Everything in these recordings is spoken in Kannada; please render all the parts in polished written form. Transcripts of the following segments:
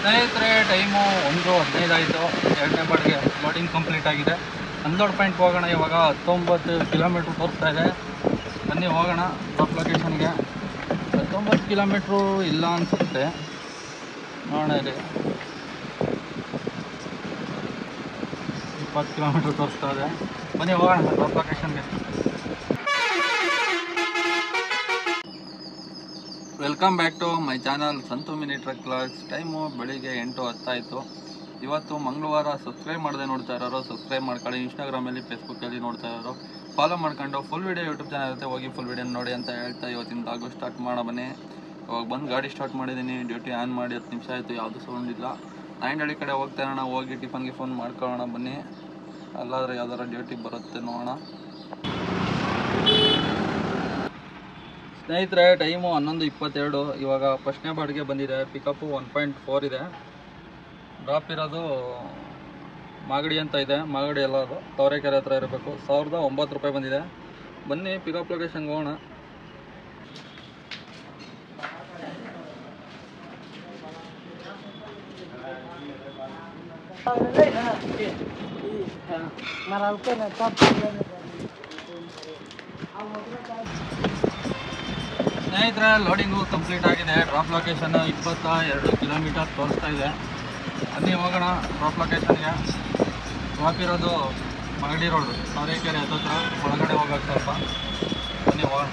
ಸ್ನೇಹಿತರೆ, ಟೈಮು 1:15 ಆಯಿತು. ಎರಡನೇ ಬಾಡಿಗೆ ಲೋಡಿಂಗ್ ಕಂಪ್ಲೀಟ್ ಆಗಿದೆ. ಅನ್ಲೋಡ್ ಪಾಯಿಂಟ್ ಹೋಗೋಣ. ಇವಾಗ 19 ಕಿಲೋಮೀಟ್ರ್ ತೋರಿಸ್ತಾ ಇದೆ. ಬನ್ನಿ ಹೋಗೋಣ ಡ್ರಾಪ್ ಲೊಕೇಶನ್ಗೆ. 19 ಕಿಲೋಮೀಟ್ರು ಇಲ್ಲ ಅನಿಸುತ್ತೆ, ನೋಡೋಣ. ಇಲ್ಲಿ 20 ಕಿಲೋಮೀಟ್ರ್ ತೋರಿಸ್ತಾ ಇದೆ. ಬನ್ನಿ ಹೋಗೋಣ ಡ್ರಾಪ್ ಲೊಕೇಶನ್ಗೆ. Welcome back to my channel Santu mini truck vlogs. Time ಬೆಳಿಗ್ಗೆ 8:10 ಆಯಿತು. ಇವತ್ತು ಮಂಗಳವಾರ. ಸಬ್ಸ್ಕ್ರೈಬ್ ಮಾಡದೆ ನೋಡ್ತಾ ಇರೋರು ಸಬ್ಸ್ಕ್ರೈಬ್ ಮಾಡ್ಕೊಳ್ಳಿ. ಇನ್ಸ್ಟಾಗ್ರಾಮಲ್ಲಿ ಫೇಸ್ಬುಕ್ಕಲ್ಲಿ ನೋಡ್ತಾ ಇರೋರು ಫಾಲೋ ಮಾಡ್ಕೊಂಡು ಫುಲ್ ವೀಡಿಯೋ ಯೂಟ್ಯೂಬ್ ಚಾನಲ್ ಇರುತ್ತೆ, ಹೋಗಿ ಫುಲ್ ವೀಡಿಯೋ ನೋಡಿ ಅಂತ ಹೇಳ್ತಾ ಇವತ್ತಿನ ಲಾಗು ಸ್ಟಾರ್ಟ್ ಮಾಡೋ. ಬನ್ನಿ, ಇವಾಗ ಬಂದು ಗಾಡಿ ಸ್ಟಾರ್ಟ್ ಮಾಡಿದ್ದೀನಿ. ಡ್ಯೂಟಿ ಆನ್ ಮಾಡಿ 10 ನಿಮಿಷ ಆಯಿತು, ಯಾವುದೂ ಸೌಂಡ್ ಇಲ್ಲ. ನಾಯಿಂಡಳ್ಳಿ ಕಡೆ ಹೋಗ್ತಾ ಇರೋಣ, ಹೋಗಿ ಟಿಫನ್ಗೆ ಫೋನ್ ಮಾಡ್ಕೊಳ್ಳೋಣ. ಬನ್ನಿ, ಅಲ್ಲಾದರೆ ಯಾವ್ದಾರ ಡ್ಯೂಟಿ ಬರುತ್ತೆ ನೋಡೋಣ. ಸ್ನೇಹಿತರೆ, ಟೈಮು 11:22. ಇವಾಗ ಫಸ್ಟ್ನೇ ಬಾಡಿಗೆ ಬಂದಿದೆ. ಪಿಕಪ್ಪು 1.4 ಇದೆ. ಡ್ರಾಪ್ ಇರೋದು ಮಾಗಡಿ ಅಂತ ಇದೆ. ಮಾಗಡಿ ಎಲ್ಲದು ತವರೆಕೆರೆ ಹತ್ರ ಇರಬೇಕು. 1009 ರೂಪಾಯಿ ಬಂದಿದೆ. ಬನ್ನಿ ಪಿಕಪ್ ಲೊಕೇಶನ್ಗೆ ಹೋಗೋಣ. ಸ್ನೇಹಿತರೆ, ಲೋಡಿಂಗು ಕಂಪ್ಲೀಟ್ ಆಗಿದೆ. ಡ್ರಾಪ್ ಲೊಕೇಶನ್ 22 ಕಿಲೋಮೀಟರ್ ತೋರಿಸ್ತಾ ಇದೆ. ಅಲ್ಲಿ ಹೋಗೋಣ ಡ್ರಾಪ್ ಲೊಕೇಶನ್ಗೆ. ಡ್ರಾಪ್ ಇರೋದು ಮಾಗಡಿ ರೋಡ್, ತವರೆಕೆರೆ ಹತ್ರ. ಒಳಗಡೆ ಹೋಗೋಕ್ಕೆ ಸ್ವಲ್ಪ. ಬನ್ನಿ ಹೋಗೋಣ.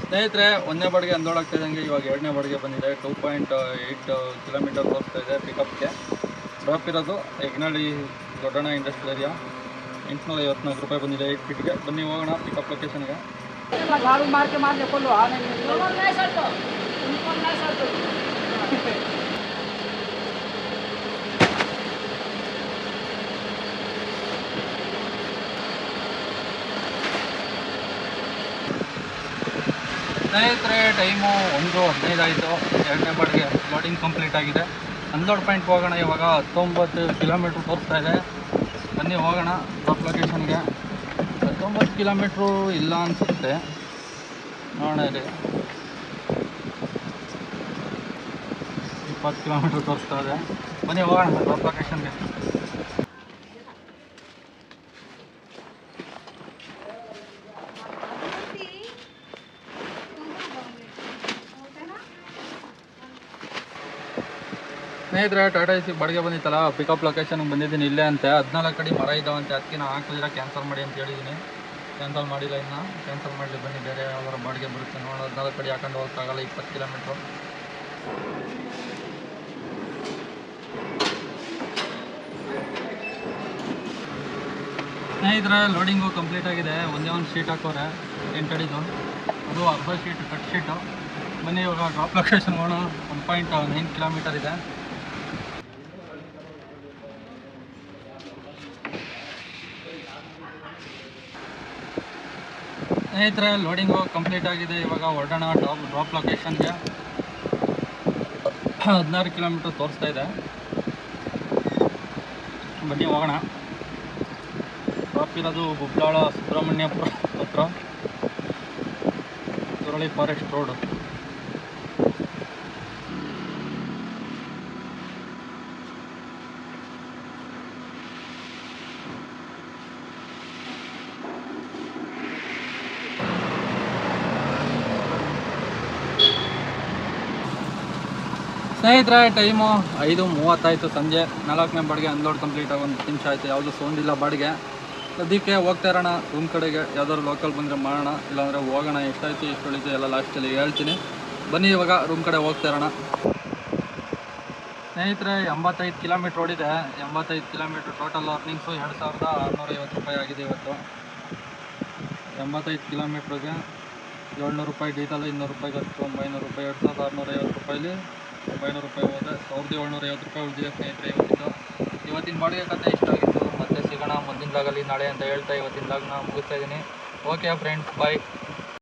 ಸ್ನೇಹಿತರೆ, ಒಂದನೇ ಬಾಡಿಗೆ ಅನ್ಲೋಡ್ ಆಗ್ತಾ ಇದ್ದಂಗೆ ಇವಾಗ ಎರಡನೇ ಬಾಡಿಗೆ ಬಂದಿದೆ. 2.8 ಕಿಲೋಮೀಟರ್ ತೋರಿಸ್ತಾ ಇದೆ ಪಿಕಪ್ಗೆ. ಡ್ರಾಪ್ ಇರೋದು ಯಗ್ನಳ್ಳಿ ದೊಡ್ಡಣ್ಣ ಇಂಡಸ್ಟ್ರಿಯಲ್ ಏರಿಯಾ. 854 ರೂಪಾಯಿ ಬಂದಿದೆ 8 ಫೀಟ್ಗೆ. ಬನ್ನಿ ಹೋಗೋಣ ಪಿಕಪ್ ಲೊಕೇಶನ್ಗೆ. ಸ್ನೇಹಿತರೆ, ಟೈಮು 1:15 ಆಯಿತು. ಎರಡನೇ ಬಾಡಿಗೆ ಲೋಡಿಂಗ್ ಕಂಪ್ಲೀಟ್ ಆಗಿದೆ. ಅನ್ಲೋಡ್ ಪಾಯಿಂಟ್ ಹೋಗೋಣ. ಇವಾಗ 19 ಕಿಲೋಮೀಟ್ರ್ ತೋರಿಸ್ತಾ ಇದೆ. ಬನ್ನಿ ಹೋಗೋಣ ಡ್ರಾಪ್ ಲೊಕೇಶನ್ಗೆ. 19 ಕಿಲೋಮೀಟ್ರು ಇಲ್ಲ ಅನಿಸುತ್ತೆ, ನೋಡೋಣ. ಇಲ್ಲಿ 20 ಕಿಲೋಮೀಟ್ರ್ ತೋರಿಸ್ತಾ ಇದೆ. ಬನ್ನಿ ಹೋಗೋಣ ಡ್ರಾಪ್ ಲೊಕೇಶನ್ಗೆ. ಸ್ನೇಹಿತರೆ, ಟಾಟಾ ಎಸಿ ಬಾಡಿಗೆ ಬಂದಿತ್ತಲ್ಲ, ಪಿಕಪ್ ಲೊಕೇಶನ್ಗೆ ಬಂದಿದ್ದೀನಿ. ಇಲ್ಲೇ ಅಂತೆ 14 ಕಡೆ ಮರ ಇದ್ದಾವಂತೆ. ಅದಕ್ಕೆ ನಾನು ಹಾಕಲಿಲ್ಲ, ಕ್ಯಾನ್ಸಲ್ ಮಾಡಿ ಅಂತ ಹೇಳಿದ್ದೀನಿ. ಕ್ಯಾನ್ಸಲ್ ಮಾಡಿಲ್ಲ, ಇನ್ನು ಕ್ಯಾನ್ಸಲ್ ಮಾಡಲಿ. ಬನ್ನಿ, ಬೇರೆ ಯಾವ್ದಾರ ಬಾಡಿಗೆ ಬರುತ್ತೆ ನೋಡಿ. 14 ಕಡೆ ಹಾಕೊಂಡು ಹೋಗೋಕ್ಕಾಗಲ್ಲ, 20 ಕಿಲೋಮೀಟ್ರು. ಸ್ನೇಹಿತರೆ, ಲೋಡಿಂಗು ಕಂಪ್ಲೀಟ್ ಆಗಿದೆ. ಒಂದೇ ಒಂದು ಶೀಟ್ ಹಾಕೋರೆ 8 ಅಡಿದು, ಅದು ಅರ್ಧ ಶೀಟ್ ಕಟ್ ಶೀಟು. ಬನ್ನಿ ಇವಾಗ ಡ್ರಾಪ್ ಲೊಕೇಶನ್ ಹೋಗೋಣ. 1.9 ಕಿಲೋಮೀಟರ್ ಇದೆ. ಸ್ನೇಹಿತರೆ, ಲೋಡಿಂಗು ಕಂಪ್ಲೀಟ್ ಆಗಿದೆ. ಇವಾಗ ಹೊರಡೋಣ ಡ್ರಾಪ್ ಲೊಕೇಶನ್ಗೆ. 16 ಕಿಲೋಮೀಟ್ರ್ ತೋರಿಸ್ತಾ ಇದೆ. ಬನ್ನಿ ಹೋಗೋಣ. ಡ್ರಾಪ್ ಇರೋದು ಬುಬ್ಲಾಳ ಸುಬ್ರಹ್ಮಣ್ಯಪುರ ಹತ್ರ, ಸುರಳಿ ಫಾರೆಸ್ಟ್ ರೋಡ್. ಸ್ನೇಹಿತರೆ, ಟೈಮು 5:30 ಆಯಿತು. ಸಂಜೆ 4ನೇ ಬಾಡಿಗೆ ಅನ್ಲೋಡ್ ಕಂಪ್ಲೀಟ್ ಆಗಿ 1 ನಿಮಿಷ ಆಯಿತು. ಯಾವುದೂ ಸೌಂಡ್ ಇಲ್ಲ ಬಾಡಿಗೆ. ಸದ್ಯಕ್ಕೆ ಹೋಗ್ತಾ ಇರೋಣ ರೂಮ್ ಕಡೆಗೆ. ಯಾವ್ದಾದ್ರು ಲೋಕಲ್ ಬಂದರೆ ಮಾಡೋಣ, ಇಲ್ಲಾಂದರೆ ಹೋಗೋಣ. ಎಷ್ಟಾಯಿತು ಎಷ್ಟು ಉಳಿತು ಎಲ್ಲ ಲಾಸ್ಟಲ್ಲಿ ಹೇಳ್ತೀನಿ. ಬನ್ನಿ ಇವಾಗ ರೂಮ್ ಕಡೆ ಹೋಗ್ತಾ ಇರೋಣ. ಸ್ನೇಹಿತರೆ, 85 ಕಿಲೋಮೀಟ್ರ್ ಓಡಿದೆ. 85 ಕಿಲೋಮೀಟ್ರ್ ಟೋಟಲ್ ಅರ್ನಿಂಗ್ಸು 2650 ರೂಪಾಯಿ ಆಗಿದೆ ಇವತ್ತು. 85 ಕಿಲೋಮೀಟ್ರಿಗೆ 700 ರೂಪಾಯಿ ಡೀಸೆಲ್, 200 ರೂಪಾಯಿ ಖರ್ಚು, 900 ರೂಪಾಯಿ, 2650 ರೂಪಾಯಿಲಿ 900 ರೂಪಾಯಿ ಹೋದರೆ 1750 ರೂಪಾಯಿ ಉಳಿದಿದೆ. ಸ್ನೇಹಿತರೆ, ಇವತ್ತಿನ ಬಾಡಿಗೆ ಕತೆ ಇಷ್ಟ ಆಗಿತ್ತು. ಮತ್ತೆ ಸಿಗೋಣ ಮುಂದಿನ ಲಾಗಲ್ಲಿ ನಾಳೆ ಅಂತ ಹೇಳ್ತಾ ಇವತ್ತಿನ ಲಾಗ್ನ ಮುಗಿಸ್ತಾ ಇದ್ದೀನಿ. ಓಕೆ ಫ್ರೆಂಡ್ಸ್, ಬಾಯ್.